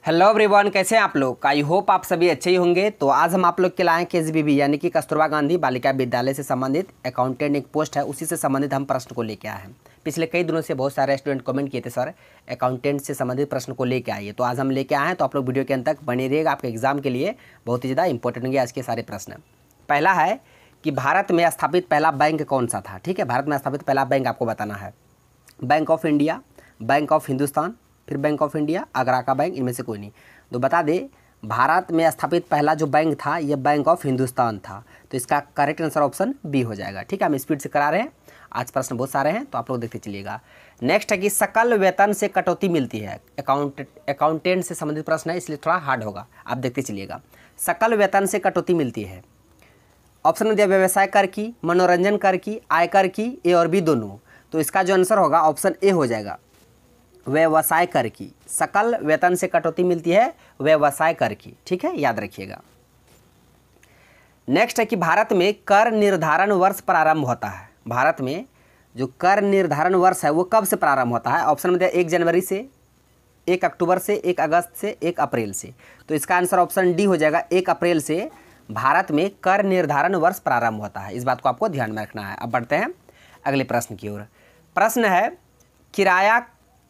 Hello everyone, कैसे हैं आप लोग। आई होप आप सभी अच्छे ही होंगे। तो आज हम आप लोग के लाए केजीबीवी यानी कि कस्तूरबा गांधी बालिका विद्यालय से संबंधित अकाउंटेंट एक पोस्ट है, उसी से संबंधित हम प्रश्न को लेके आए हैं। पिछले कई दिनों से बहुत सारे स्टूडेंट कमेंट किए थे, सर अकाउंटेंट से संबंधित प्रश्न को लेके आइए। तो आज हम लेके आए हैं, तो आप लोग वीडियो के अंत तक बने रहिएगा। आपके एग्जाम के लिए बहुत ही ज़्यादा इंपॉर्टेंट होंगे आज के सारे प्रश्न। पहला है कि भारत में स्थापित पहला बैंक कौन सा था। ठीक है, भारत में स्थापित पहला बैंक आपको बताना है। Bank of India, bank of Hindustan, फिर बैंक ऑफ इंडिया, आगरा का बैंक, इनमें से कोई नहीं। तो बता दे, भारत में स्थापित पहला जो बैंक था ये बैंक ऑफ हिंदुस्तान था। तो इसका करेक्ट आंसर ऑप्शन बी हो जाएगा। ठीक है, हम स्पीड से करा रहे हैं, आज प्रश्न बहुत सारे हैं तो आप लोग देखते चलिएगा। नेक्स्ट है कि सकल वेतन से कटौती मिलती है। अकाउंटेंट से संबंधित प्रश्न है, इसलिए थोड़ा हार्ड होगा, आप देखते चलिएगा। सकल वेतन से कटौती मिलती है। ऑप्शन में दिया व्यवसाय कर की, मनोरंजन कर की, आयकर की, ए और बी दोनों। तो इसका जो आंसर होगा ऑप्शन ए हो जाएगा, व्यवसाय कर की। सकल वेतन से कटौती मिलती है व्यवसाय कर की। ठीक है, याद रखिएगा। नेक्स्ट है कि भारत में कर निर्धारण वर्ष प्रारंभ होता है। भारत में जो कर निर्धारण वर्ष है वो कब से प्रारंभ होता है। ऑप्शन में दिया 1 जनवरी से, 1 अक्टूबर से, 1 अगस्त से, 1 अप्रैल से। तो इसका आंसर ऑप्शन डी हो जाएगा, 1 अप्रैल से भारत में कर निर्धारण वर्ष प्रारंभ होता है। इस बात को आपको ध्यान में रखना है। अब बढ़ते हैं अगले प्रश्न की ओर। प्रश्न है, किराया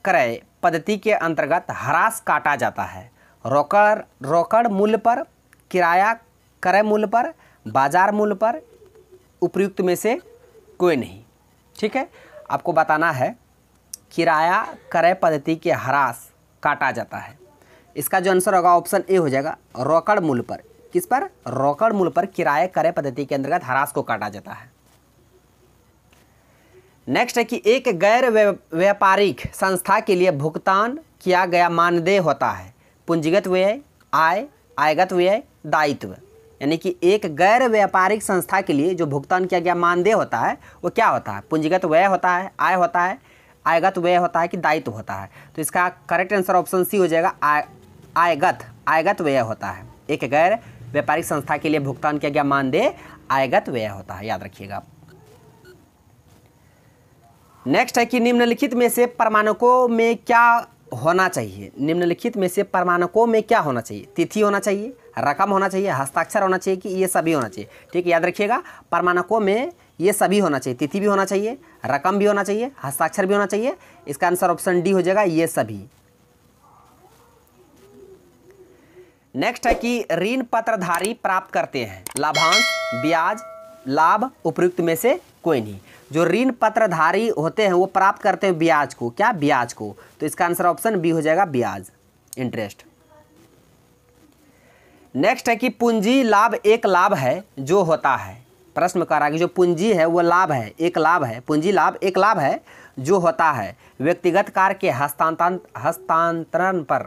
क्रय पद्धति के अंतर्गत ह्रास काटा जाता है। रोकड़ मूल्य पर, किराया क्रय मूल्य पर, बाजार मूल्य पर, उपयुक्त में से कोई नहीं। ठीक है, आपको बताना है किराया क्रय पद्धति के ह्रास काटा जाता है। इसका जो आंसर होगा ऑप्शन ए हो जाएगा, रोकड़ मूल्य पर। किस पर? रोकड़ मूल्य पर किराया क्रय पद्धति के अंतर्गत ह्रास को काटा जाता है। नेक्स्ट है कि एक गैर व्यापारिक संस्था के लिए भुगतान किया गया मानदेय होता है पूंजीगत व्यय, आय, आयगत व्यय, दायित्व। यानी कि एक गैर व्यापारिक संस्था के लिए जो भुगतान किया गया मानदेय होता है वो क्या होता है? पूंजीगत व्यय होता है, आय होता है, आयगत व्यय होता है कि दायित्व होता है। तो इसका करेक्ट आंसर ऑप्शन सी हो जाएगा, आयगत व्यय होता है। एक गैर व्यापारिक संस्था के लिए भुगतान किया गया मानदेय आयगत व्यय होता है, याद रखिएगा। नेक्स्ट है कि निम्नलिखित में से प्रमाणकों में क्या होना चाहिए। निम्नलिखित में से प्रमाणकों में क्या होना चाहिए? तिथि होना चाहिए, रकम होना चाहिए, हस्ताक्षर होना चाहिए कि ये सभी होना चाहिए। ठीक है, याद रखिएगा, प्रमाणकों में ये सभी होना चाहिए। तिथि भी होना चाहिए, रकम भी होना चाहिए, हस्ताक्षर भी होना चाहिए। इसका आंसर ऑप्शन डी हो जाएगा, ये सभी। नेक्स्ट है कि ऋण पत्रधारी प्राप्त करते हैं लाभांश, ब्याज, लाभ, उपयुक्त में से कोई नहीं। जो ऋण पत्रधारी होते हैं वो प्राप्त करते हैं ब्याज को। क्या? ब्याज को। तो इसका आंसर ऑप्शन बी हो जाएगा, ब्याज, इंटरेस्ट। नेक्स्ट है कि पूंजी लाभ एक लाभ है जो होता है। प्रश्न कर रहा है कि जो पूंजी है वो लाभ है, एक लाभ है। पूंजी लाभ एक लाभ है जो होता है व्यक्तिगत कार्य के हस्तांतरण पर,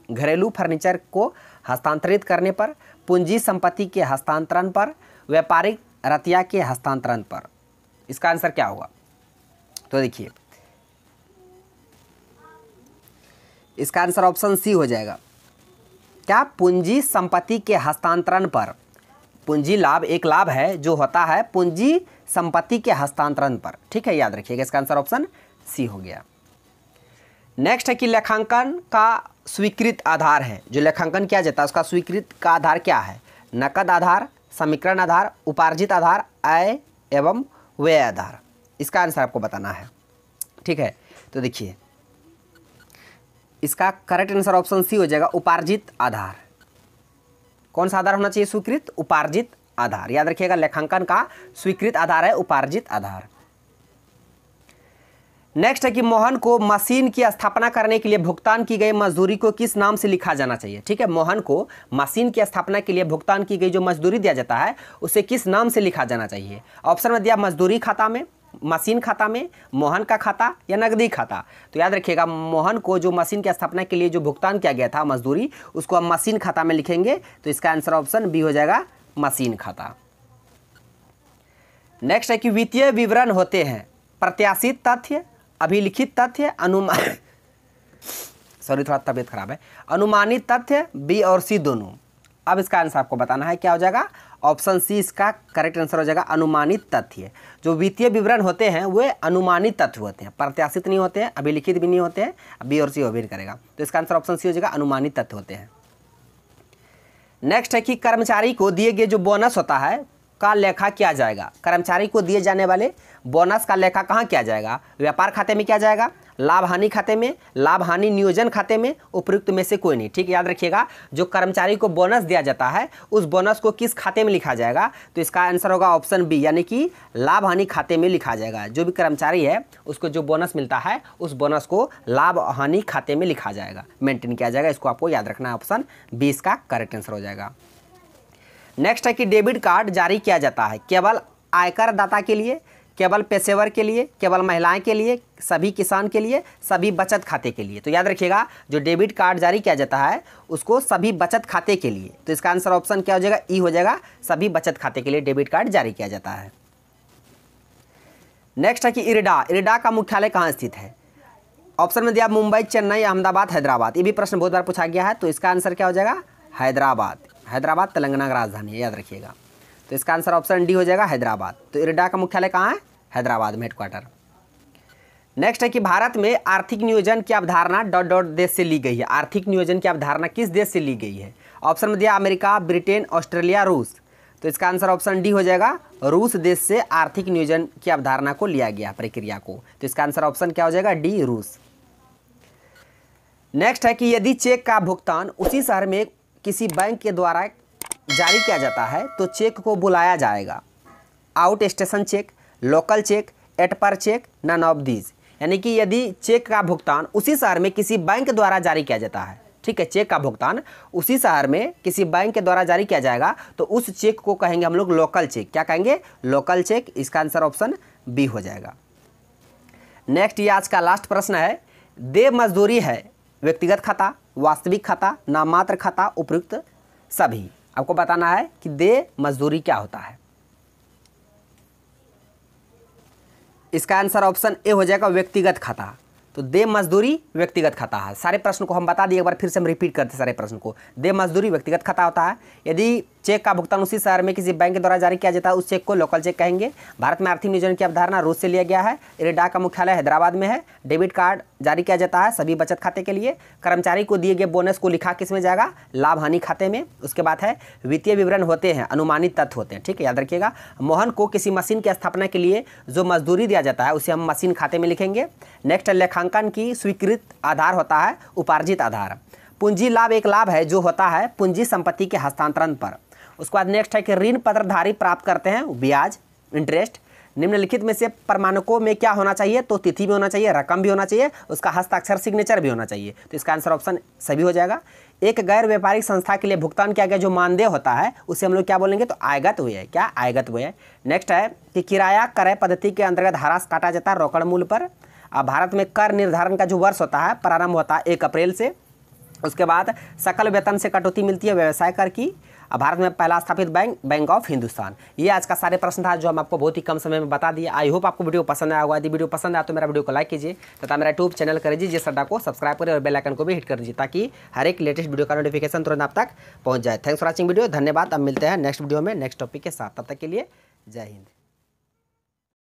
घरेलू फर्नीचर को हस्तांतरित करने पर, पूंजी संपत्ति के हस्तांतरण पर, व्यापारिक रतिया के हस्तांतरण पर। इसका आंसर क्या होगा? तो देखिए, इसका आंसर ऑप्शन सी हो जाएगा। क्या? पूंजी संपत्ति के हस्तांतरण पर। पूंजी लाभ एक लाभ है जो होता है पूंजी संपत्ति के हस्तांतरण पर। ठीक है, याद रखिएगा, इसका आंसर ऑप्शन सी हो गया। नेक्स्ट है कि लेखांकन का स्वीकृत आधार है। जो लेखांकन किया जाता है उसका स्वीकृत का आधार क्या है? नकद आधार, समीकरण आधार, उपार्जित आधार, आय एवं व्यय आधार। इसका आंसर आपको बताना है। ठीक है, तो देखिए, इसका करेक्ट आंसर ऑप्शन सी हो जाएगा, उपार्जित आधार। कौन सा आधार होना चाहिए? स्वीकृत उपार्जित आधार। याद रखिएगा, लेखांकन का स्वीकृत आधार है उपार्जित आधार। नेक्स्ट है कि मोहन को मशीन की स्थापना करने के लिए भुगतान की गई मजदूरी को किस नाम से लिखा जाना चाहिए। ठीक है, मोहन को मशीन की स्थापना के लिए भुगतान की गई जो मजदूरी दिया जाता है उसे किस नाम से लिखा जाना चाहिए। ऑप्शन में दिया मजदूरी खाता में, मशीन खाता में, मोहन का खाता या नकदी खाता। तो याद रखिएगा, मोहन को जो मशीन की स्थापना के लिए जो भुगतान किया गया था मजदूरी, उसको हम मशीन खाता में लिखेंगे। तो इसका आंसर ऑप्शन बी हो जाएगा, मशीन खाता। नेक्स्ट है कि वित्तीय विवरण होते हैं प्रत्याशित तथ्य, अभिलिखित तथ्य, थोड़ा तबीयत खराब है, अनुमानित तथ्य, बी और सी दोनों। अब इसका आंसर आपको बताना है, क्या हो जाएगा? ऑप्शन सी इसका करेक्ट आंसर हो जाएगा, अनुमानित तथ्य। जो वित्तीय विवरण होते हैं वे अनुमानित तथ्य होते हैं, प्रत्याशित नहीं होते हैं, अभिलिखित भी नहीं होते हैं। बी और सी वो भी करेगा, तो इसका आंसर ऑप्शन सी हो जाएगा, अनुमानित तथ्य होते हैं। नेक्स्ट है कि कर्मचारी को दिए गए जो बोनस होता है का लेखा किया जाएगा। कर्मचारी को दिए जाने वाले बोनस का लेखा कहाँ किया जाएगा? व्यापार खाते में किया जाएगा, लाभ हानि खाते में, लाभ हानि नियोजन खाते में, उपयुक्त में से कोई नहीं। ठीक, याद रखिएगा, जो कर्मचारी को बोनस दिया जाता है उस बोनस को किस खाते में लिखा जाएगा? तो इसका आंसर होगा ऑप्शन बी, यानी कि लाभ हानि खाते में लिखा जाएगा। जो भी कर्मचारी है उसको जो बोनस मिलता है उस बोनस को लाभ हानि खाते में लिखा जाएगा, मेंटेन किया जाएगा। इसको आपको याद रखना है, ऑप्शन बी इसका करेक्ट आंसर हो जाएगा। नेक्स्ट है कि डेबिट कार्ड जारी किया जाता है केवल आयकर दाता के लिए, केवल पेशेवर के लिए, केवल महिलाएं के लिए, सभी किसान के लिए, सभी बचत खाते के लिए। तो याद रखिएगा, जो डेबिट कार्ड जारी किया जाता है उसको सभी बचत खाते के लिए। तो इसका आंसर ऑप्शन क्या हो जाएगा? ई हो जाएगा, सभी बचत खाते के लिए डेबिट कार्ड जारी किया जाता है। नेक्स्ट है कि इरडा का मुख्यालय कहाँ स्थित है? ऑप्शन में दिया मुंबई, चेन्नई, अहमदाबाद, हैदराबाद। ये भी प्रश्न बहुत बार पूछा गया है, तो इसका आंसर क्या हो जाएगा? हैदराबाद। हैदराबाद तेलंगाना का राजधानी है, याद रखिएगा। तो इसका आंसर ऑप्शन डी हो जाएगा, हैदराबाद। तो इरडा का मुख्यालय कहाँ है? हैदराबाद में, हेडक्वार्टर। नेक्स्ट है कि भारत में आर्थिक नियोजन की अवधारणा डॉट डॉट देश से ली गई है। आर्थिक नियोजन की अवधारणा किस देश से ली गई है? ऑप्शन में दिया अमेरिका, ब्रिटेन, ऑस्ट्रेलिया, रूस। तो इसका आंसर ऑप्शन डी हो जाएगा, रूस देश से आर्थिक नियोजन की अवधारणा को लिया गया, प्रक्रिया को। तो इसका आंसर ऑप्शन क्या हो जाएगा? डी, रूस। नेक्स्ट है कि यदि चेक का भुगतान उसी शहर में किसी बैंक के द्वारा जारी किया जाता है तो चेक को बुलाया जाएगा out station check, local check, at par check, none of these. यानी कि यदि चेक का भुगतान उसी शहर में किसी बैंक द्वारा जारी किया जाता है, ठीक है, चेक का भुगतान उसी शहर में किसी बैंक के द्वारा जारी किया जाएगा तो उस चेक को कहेंगे हम लोग लोकल चेक। क्या कहेंगे? Local check. इसका आंसर ऑप्शन बी हो जाएगा। नेक्स्ट, ये आज का लास्ट प्रश्न है। देय मजदूरी है व्यक्तिगत खाता, वास्तविक खाता, नाममात्र खाता, उपयुक्त, सभी। आपको बताना है कि देय मजदूरी क्या होता है। इसका आंसर ऑप्शन ए हो जाएगा, व्यक्तिगत खाता। तो देय मजदूरी व्यक्तिगत खाता है। सारे प्रश्न को हम बता दिए, एक बार फिर से हम रिपीट करते हैं सारे प्रश्न को। देय मजदूरी व्यक्तिगत खाता होता है। यदि चेक का भुगतान उसी शहर में किसी बैंक के द्वारा जारी किया जाता है उस चेक को लोकल चेक कहेंगे। भारत में आर्थिक नियोजन की अवधारणा रूस से लिया गया है। इरडा का मुख्यालय हैदराबाद में है। डेबिट कार्ड जारी किया जाता है सभी बचत खाते के लिए। कर्मचारी को दिए गए बोनस को लिखा किस में जाएगा? लाभ हानि खाते में। उसके बाद है वित्तीय विवरण होते हैं, अनुमानित तथ्य होते हैं, ठीक है, याद रखिएगा। मोहन को किसी मशीन की स्थापना के लिए जो मजदूरी दिया जाता है उसे हम मशीन खाते में लिखेंगे। नेक्स्ट, लेखांकन की स्वीकृत आधार होता है उपार्जित आधार। पूंजी लाभ एक लाभ है जो होता है पूंजी संपत्ति के हस्तांतरण पर। उसके बाद नेक्स्ट है कि ऋण पत्रधारी प्राप्त करते हैं ब्याज, इंटरेस्ट। निम्नलिखित में से प्रमाणकों में क्या होना चाहिए? तो तिथि भी होना चाहिए, रकम भी होना चाहिए, उसका हस्ताक्षर सिग्नेचर भी होना चाहिए। तो इसका आंसर ऑप्शन सभी हो जाएगा। एक गैर व्यापारिक संस्था के लिए भुगतान किया गया जो मानदेय होता है उसे हम लोग क्या बोलेंगे? तो आयगत व्यय। क्या? आयगत व्यय। नेक्स्ट है कि किराया क्रय पद्धति के अंतर्गत ह्रास काटा जाता है रोकड़ मूल्य पर। अब भारत में कर निर्धारण का जो वर्ष होता है प्रारंभ होता है 1 अप्रैल से। उसके बाद सकल वेतन से कटौती मिलती है व्यवसाय कर की। अब भारत में पहला स्थापित बैंक, बैंक ऑफ हिंदुस्तान। ये आज का सारे प्रश्न था जो हम आपको बहुत ही कम समय में बता दिए। आई होप आपको वीडियो पसंद आया होगा। यदि वीडियो पसंद आया तो मेरा वीडियो को लाइक कीजिए तथा मेरा यूट्यूब चैनल कर दीजिए जिस को सब्सक्राइब करें और बेल आइकन को भी हिट कर दीजिए ताकि हर एक लेटेस्ट वीडियो का नोटिफिकेशन तुरंत आप तक पहुँच जाए। Thanks for watching video. धन्यवाद। अब मिलते हैं नेक्स्ट वीडियो में नेक्स्ट टॉपिक के साथ। तब तक के लिए जय हिंद।